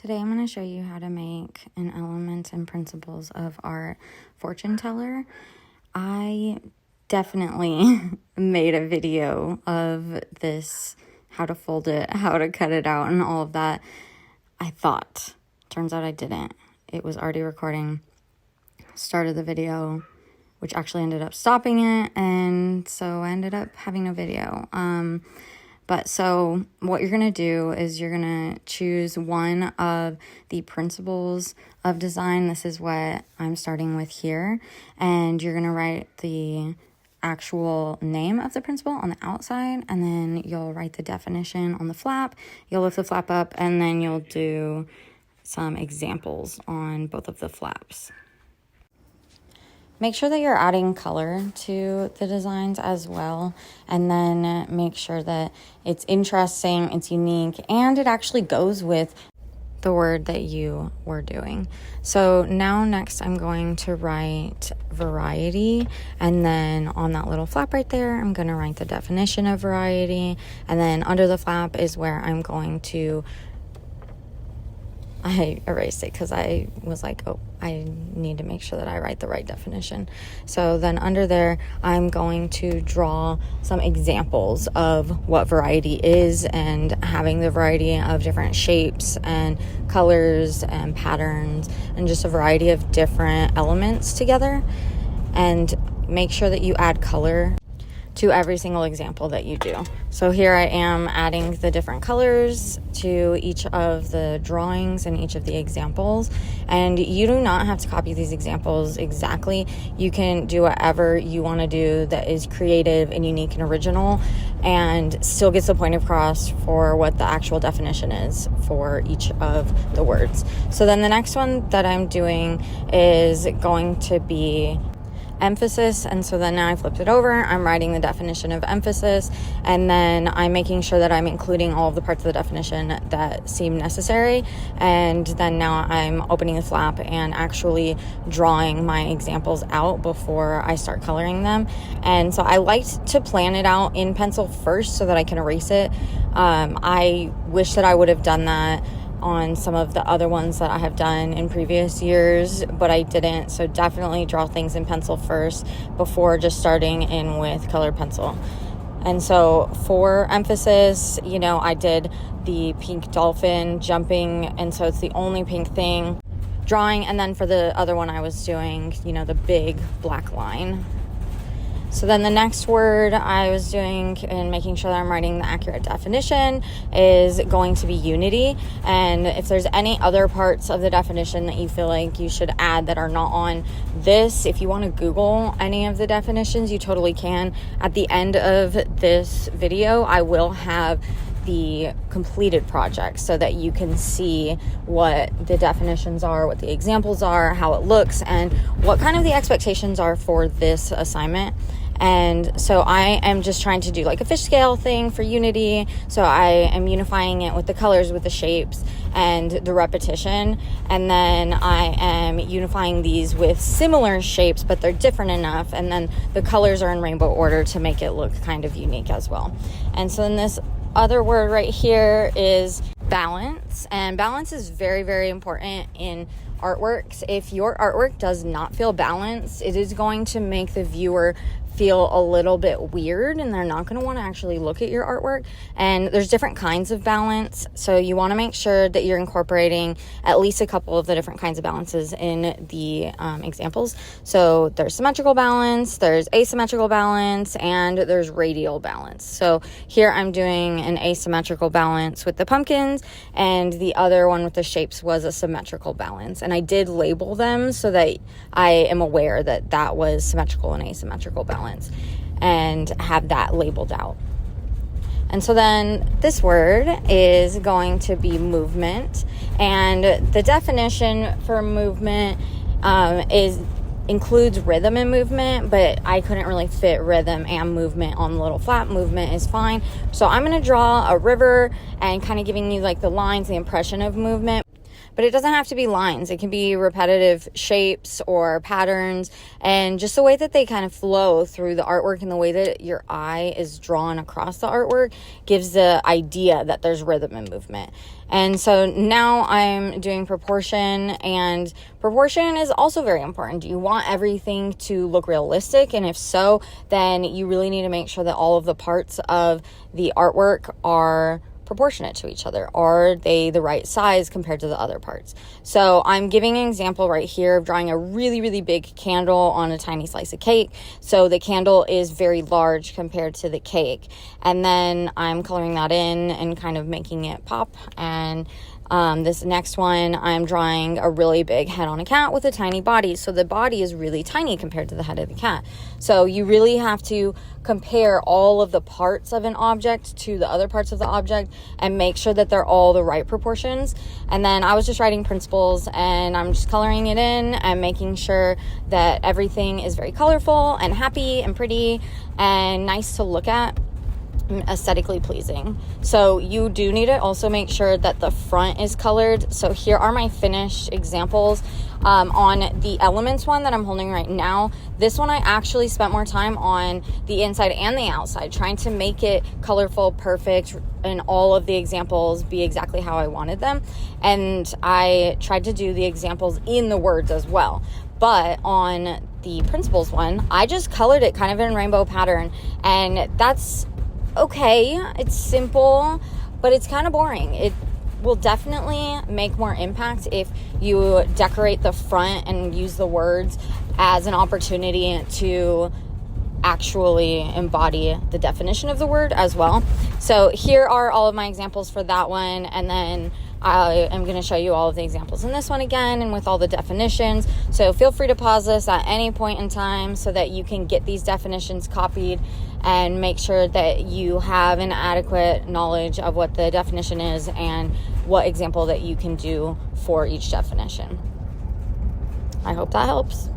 Today I'm going to show you how to make an Elements and Principles of Art fortune teller. I definitely made a video of this, how to fold it, how to cut it out, and all of that. I thought. Turns out I didn't. It was already recording. Started the video, which actually ended up stopping it, and so I ended up having a video. But so what you're going to do is you're going to choose one of the principles of design. This is what I'm starting with here. And you're going to write the actual name of the principle on the outside, and then you'll write the definition on the flap. You'll lift the flap up, and then you'll do some examples on both of the flaps. Make sure that you're adding color to the designs as well, and then make sure that it's interesting, it's unique, and it actually goes with the word that you were doing. So now next I'm going to write variety, and then on that little flap right there, I'm going to write the definition of variety, and then under the flap is where I'm going to I erased it because I was like, oh, I need to make sure that I write the right definition. So then under there, I'm going to draw some examples of what variety is, and having the variety of different shapes and colors and patterns and just a variety of different elements together. And make sure that you add color to every single example that you do. So here I am adding the different colors to each of the drawings and each of the examples. And you do not have to copy these examples exactly. You can do whatever you want to do that is creative and unique and original, and still gets the point across for what the actual definition is for each of the words. So then the next one that I'm doing is going to be emphasis, and so then now I flipped it over. I'm writing the definition of emphasis, and then I'm making sure that I'm including all of the parts of the definition that seem necessary. And then now I'm opening the flap and actually drawing my examples out before I start coloring them. And so I like to plan it out in pencil first so that I can erase it. I wish that I would have done that on some of the other ones that I have done in previous years, but I didn't. So definitely draw things in pencil first before just starting in with colored pencil. And so for emphasis, I did the pink dolphin jumping, and so it's the only pink thing drawing. And then for the other one I was doing, the big black line. So then the next word I was doing and making sure that I'm writing the accurate definition is going to be unity. And if there's any other parts of the definition that you feel like you should add that are not on this, if you want to Google any of the definitions, you totally can. At the end of this video, I will have the completed project so that you can see what the definitions are, what the examples are, how it looks, and what kind of the expectations are for this assignment. And so I am just trying to do like a fish scale thing for unity. So I am unifying it with the colors, with the shapes, and the repetition. And then I am unifying these with similar shapes, but they're different enough. And then the colors are in rainbow order to make it look kind of unique as well. And so then this other word right here is balance. And balance is very, very important in artworks. If your artwork does not feel balanced, it is going to make the viewer feel a little bit weird, and they're not going to want to actually look at your artwork. And there's different kinds of balance, so you want to make sure that you're incorporating at least a couple of the different kinds of balances in the examples. So there's symmetrical balance, there's asymmetrical balance, and there's radial balance. So here I'm doing an asymmetrical balance with the pumpkins, and the other one with the shapes was a symmetrical balance. And I did label them so that I am aware that that was symmetrical and asymmetrical balance, and have that labeled out. And so then this word is going to be movement, and the definition for movement includes rhythm and movement, but I couldn't really fit rhythm and movement on the little flap. Movement is fine. So I'm going to draw a river and kind of giving you like the lines, the impression of movement. but it doesn't have to be lines. It can be repetitive shapes or patterns, and just the way that they kind of flow through the artwork and the way that your eye is drawn across the artwork gives the idea that there's rhythm and movement. And so now I'm doing proportion, and proportion is also very important. Do you want everything to look realistic? And if so, then you really need to make sure that all of the parts of the artwork are proportionate to each other. Are they the right size compared to the other parts? So I'm giving an example right here of drawing a really, really big candle on a tiny slice of cake. So the candle is very large compared to the cake. And then I'm coloring that in and kind of making it pop. And this next one, I'm drawing a really big head on a cat with a tiny body. So the body is really tiny compared to the head of the cat. So you really have to compare all of the parts of an object to the other parts of the object and make sure that they're all the right proportions. And then I was just writing principles, and I'm just coloring it in and making sure that everything is very colorful and happy and pretty and nice to look at, aesthetically pleasing. So you do need to also make sure that the front is colored. So here are my finished examples. On the elements one that I'm holding right now, this one I actually spent more time on the inside and the outside, trying to make it colorful, perfect, and all of the examples be exactly how I wanted them. And I tried to do the examples in the words as well. But on the principles one, I just colored it kind of in rainbow pattern, and that's okay. It's simple, but it's kind of boring. It will definitely make more impact if you decorate the front and use the words as an opportunity to actually embody the definition of the word as well. So here are all of my examples for that one, and then I am going to show you all of the examples in this one again and with all the definitions. So feel free to pause this at any point in time so that you can get these definitions copied and make sure that you have an adequate knowledge of what the definition is and what example that you can do for each definition. I hope that helps.